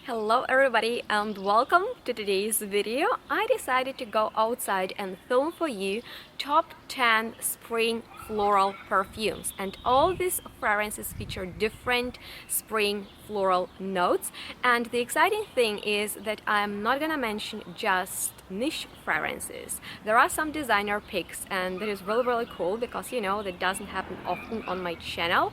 Hello everybody and welcome to today's video. I decided to go outside and film for you top 10 spring floral perfumes, and all these fragrances feature different spring floral notes. And the exciting thing is that I'm not gonna mention just niche fragrances. There are some designer picks, and that is really cool because that doesn't happen often on my channel.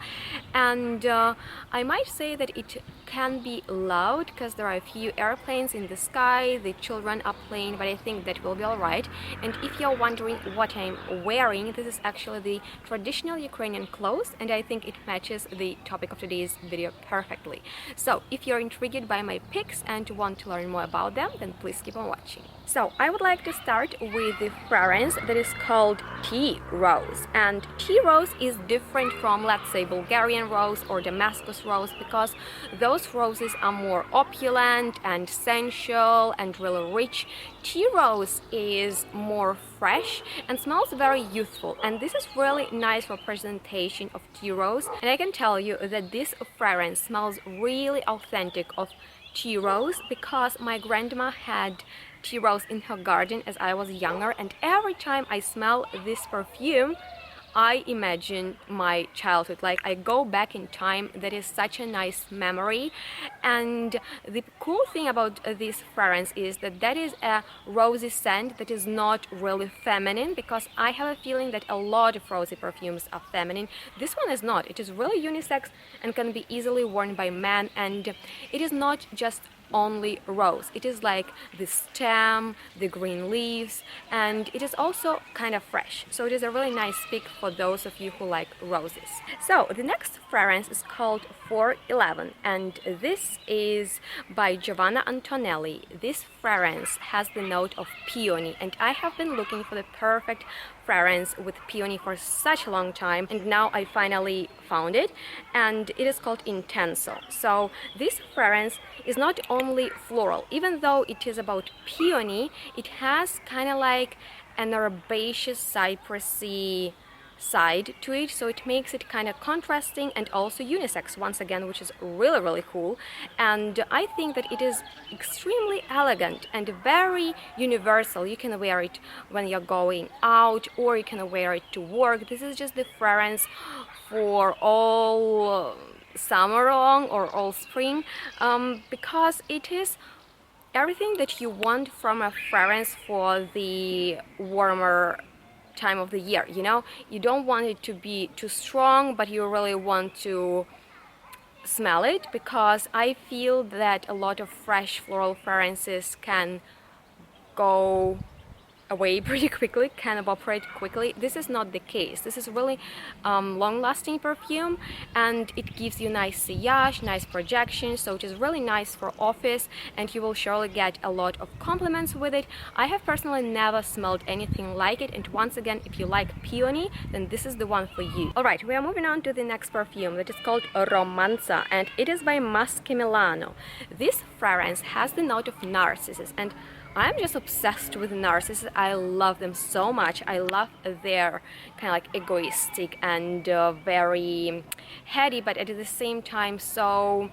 And I might say that it can be loud because there are a few airplanes in the sky, the children are playing, but I think that will be alright. And if you're wondering what I'm wearing, this is actually the traditional Ukrainian clothes, and I think it matches the topic of today's video perfectly. So if you're intrigued by my picks and want to learn more about them, then please keep on watching. So I would like to start with the fragrance that is called Tea Rose. And Tea Rose is different from, let's say, Bulgarian rose or Damascus rose, because those roses are more opulent and sensual and really rich. Tea Rose is more fresh and smells very youthful, and this is really nice for presentation of Tea Rose. And I can tell you that this fragrance smells really authentic of Tea Rose because my grandma had tea rose in her garden as I was younger, and every time I smell this perfume I imagine my childhood, like I go back in time. That is such a nice memory. And the cool thing about this fragrance is that that is a rosy scent that is not really feminine, because I have a feeling that a lot of rosy perfumes are feminine. This one is not. It is really unisex and can be easily worn by men, and it is not just only rose. It is like the stem, the green leaves, and it is also kind of fresh. So it is a really nice pick for those of you who like roses. So the next fragrance is called Fort&Mnle, and this is by Giovanna Antonelli. This fragrance has the note of peony, and I have been looking for the perfect fragrance with peony for such a long time, and now I finally found it, and it is called Intenso. So this fragrance is not only floral, even though it is about peony, it has kind of like an herbaceous cypressy side to it, so it makes it kind of contrasting and also unisex once again, which is really cool. And I think that it is extremely elegant and very universal. You can wear it when you're going out, or you can wear it to work. This is just the fragrance for all summer long or all spring, because it is everything that you want from a fragrance for the warmer time of the year. You don't want it to be too strong, but you really want to smell it, because I feel that a lot of fresh floral fragrances can go away pretty quickly, can evaporate quickly. This is not the case. This is really long-lasting perfume, and it gives you nice sillage, nice projection, so it is really nice for office, and you will surely get a lot of compliments with it. I have personally never smelled anything like it, and once again, if you like peony, then this is the one for you. Alright, we are moving on to the next perfume that is called Romanza, and it is by Maschi Milano. This fragrance has the note of narcissus, and I'm just obsessed with narcissus. I love them so much. I love their kind of like egoistic and very heady, but at the same time so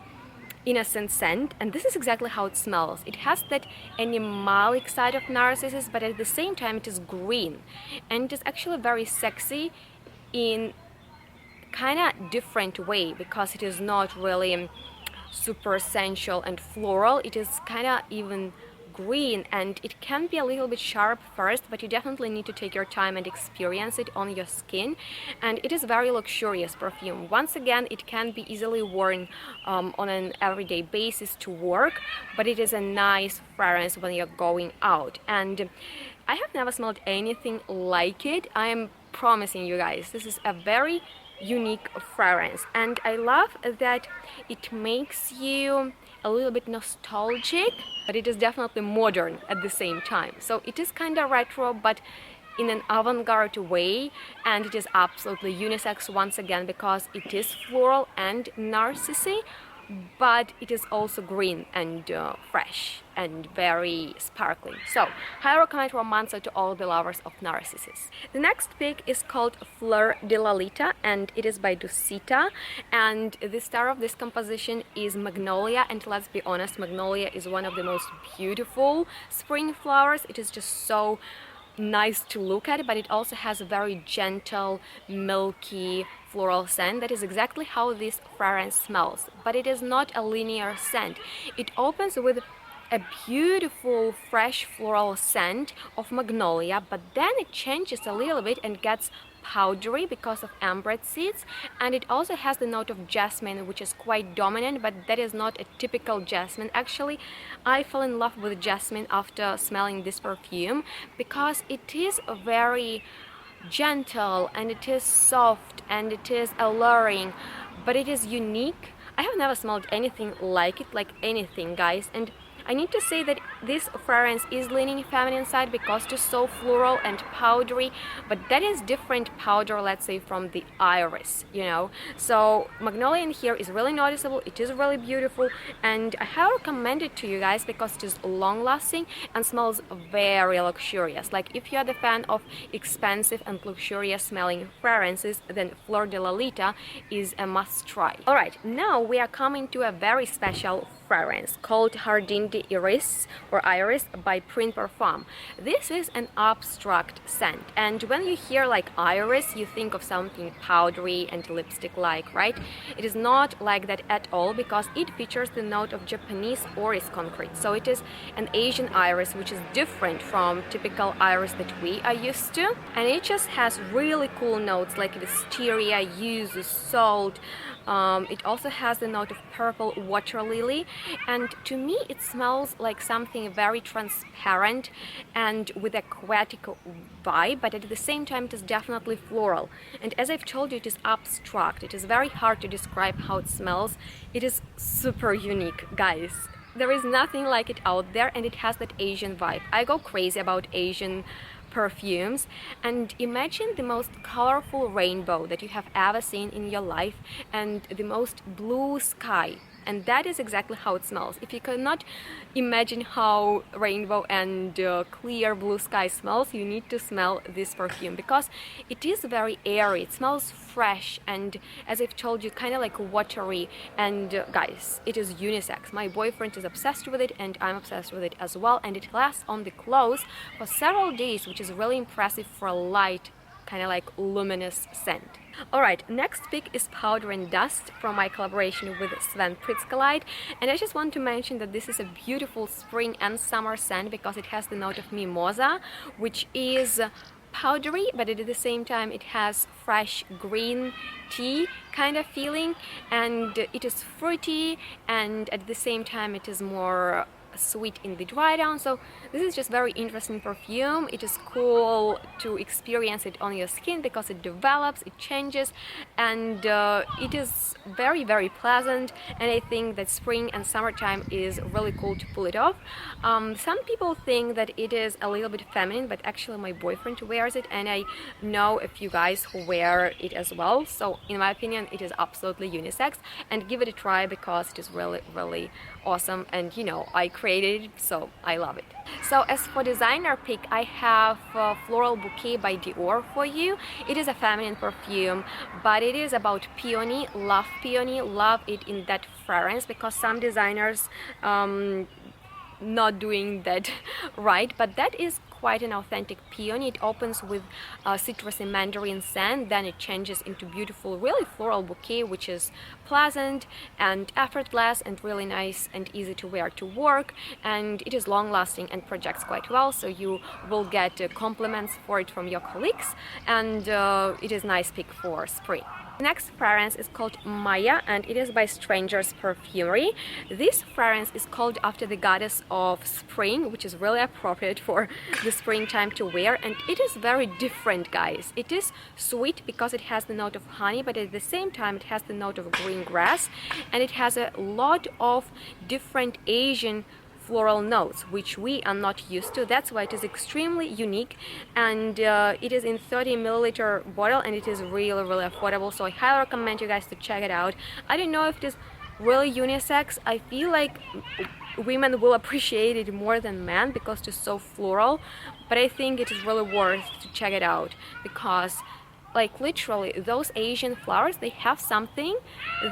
innocent scent. And this is exactly how it smells. It has that animalic side of narcissus, but at the same time it is green, and it is actually very sexy in kind of different way, because it is not really super sensual and floral. It is kind of even green, and it can be a little bit sharp first, but you definitely need to take your time and experience it on your skin. And it is very luxurious perfume. Once again, it can be easily worn on an everyday basis to work, but it is a nice fragrance when you're going out, and I have never smelled anything like it. I am promising you guys, this is a very unique fragrance, and I love that it makes you a little bit nostalgic, but it is definitely modern at the same time. So it is kind of retro, but in an avant-garde way, and it is absolutely unisex once again, because it is floral and narcissy, but it is also green and fresh and very sparkling. So I recommend Romanza to all the lovers of narcissus. The next pick is called Fleur De Lolita, and it is by Dusita, and the star of this composition is Magnolia. And let's be honest, Magnolia is one of the most beautiful spring flowers. It is just so nice to look at, but it also has a very gentle, milky floral scent. That is exactly how this fragrance smells, but it is not a linear scent. It opens with a beautiful fresh floral scent of magnolia, but then it changes a little bit and gets powdery because of ambrette seeds, and it also has the note of jasmine, which is quite dominant, but that is not a typical jasmine. Actually, I fell in love with jasmine after smelling this perfume because it is very gentle and it is soft and it is alluring, but it is unique. I have never smelled anything like it, like anything, guys. And I need to say that this fragrance is leaning feminine side because it is so floral and powdery, but that is different powder, let's say, from the iris, you know. So magnolia in here is really noticeable. It is really beautiful, and I highly recommend it to you guys because it is long lasting and smells very luxurious. Like, if you are the fan of expensive and luxurious smelling fragrances, then Fleur de Lolita is a must try. Alright, now we are coming to a very special fragrance called Jardin d'Iris or Iris by Print Parfum. This is an abstract scent, and when you hear like iris, you think of something powdery and lipstick-like, right? It is not like that at all because it features the note of Japanese orris concrete. So it is an Asian iris, which is different from typical iris that we are used to, and it just has really cool notes like wisteria, yuzu, salt. It also has the note of purple water lily, and to me it smells like something very transparent and with aquatic vibe, but at the same time it is definitely floral. And as I've told you, it is abstract. It is very hard to describe how it smells. It is super unique, guys. There is nothing like it out there, and it has that Asian vibe. I go crazy about Asian perfumes, and imagine the most colorful rainbow that you have ever seen in your life and the most blue sky, and that is exactly how it smells. If you cannot imagine how rainbow and clear blue sky smells, you need to smell this perfume because it is very airy. It smells fresh and, as I've told you, kind of like watery. And guys, it is unisex. My boyfriend is obsessed with it and I'm obsessed with it as well, and it lasts on the clothes for several days, which is really impressive for a light, kind of like luminous scent. Alright, next pick is Powder&Dust from my collaboration with Sven Pritzkalite, and I just want to mention that this is a beautiful spring and summer scent because it has the note of mimosa, which is powdery, but at the same time it has fresh green tea kind of feeling, and it is fruity, and at the same time it is more sweet in the dry down. So this is just very interesting perfume. It is cool to experience it on your skin because it develops, it changes, and it is very, very pleasant. And I think that spring and summertime is really cool to pull it off. Some people think that it is a little bit feminine, but actually my boyfriend wears it, and I know a few guys who wear it as well. So in my opinion, it is absolutely unisex, and give it a try because it is really, really awesome. And you know, I created it, so I love it. So as for designer pick, I have Floral Bouquet by Dior for you. It is a feminine perfume, but it is about peony. Love peony, love it in that fragrance because some designers not doing that right, but that is quite an authentic peony. It opens with citrusy mandarin scent, then it changes into beautiful, really floral bouquet, which is pleasant and effortless and really nice and easy to wear to work, and it is long lasting and projects quite well, so you will get compliments for it from your colleagues, and it is a nice pick for spring. Next fragrance is called Maia, and it is by Strangers Perfumery. This fragrance is called after the goddess of spring, which is really appropriate for the springtime to wear, and it is very different, guys. It is sweet because it has the note of honey, but at the same time it has the note of green grass, and it has a lot of different Asian floral notes, which we are not used to. That's why it is extremely unique, and it is in 30 ml bottle, and it is really, really affordable, so I highly recommend you guys to check it out. I don't know if it is really unisex. I feel like women will appreciate it more than men because it's so floral, but I think it is really worth to check it out because like literally those Asian flowers, they have something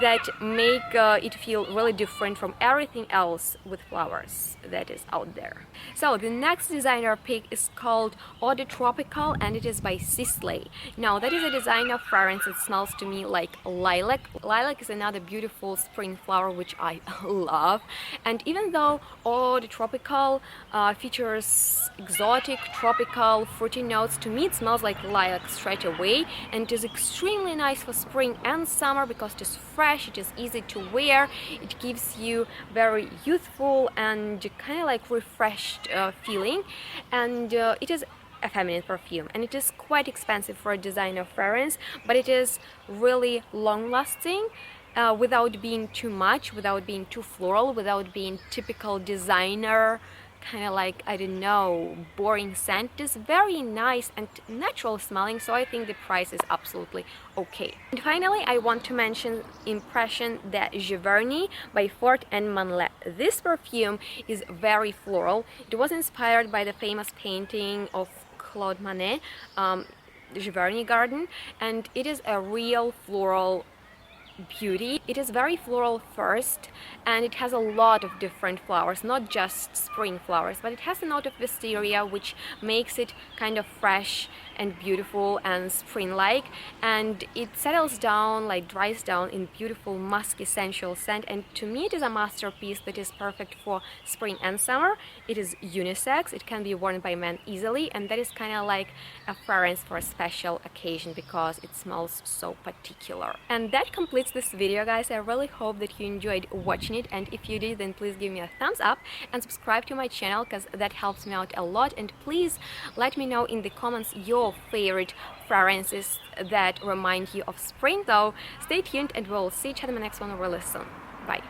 that make it feel really different from everything else with flowers that is out there. So the next designer pick is called Eau Tropicale, and it is by Sisley. Now that is a designer fragrance that smells to me like lilac. Lilac is another beautiful spring flower which I love, and even though Eau Tropicale features exotic tropical fruity notes, to me it smells like lilac straight away, and it is extremely nice for spring and summer because it is fresh, it is easy to wear, it gives you very youthful and kind of like refreshed feeling, and it is a feminine perfume, and it is quite expensive for a designer fragrance, but it is really long lasting. Without being too much, without being too floral, without being typical designer kind of like, I don't know, boring scent. It is very nice and natural smelling, so I think the price is absolutely okay. And finally, I want to mention Impression de Giverny by Fort&Mnle. This perfume is very floral. It was inspired by the famous painting of Claude Monet, the Giverny Garden, and it is a real floral beauty. It is very floral first, and it has a lot of different flowers, not just spring flowers, but it has a note of wisteria which makes it kind of fresh and beautiful and spring-like, and it settles down, like dries down in beautiful musky sensual scent, and to me it is a masterpiece that is perfect for spring and summer. It is unisex, it can be worn by men easily, and that is kind of like a fragrance for a special occasion because it smells so particular. And that completes this video, guys. I really hope that you enjoyed watching it, and if you did, then please give me a thumbs up and subscribe to my channel because that helps me out a lot. And please let me know in the comments your favorite fragrances that remind you of spring. Though stay tuned, and we'll see each other in the next one really soon. Bye.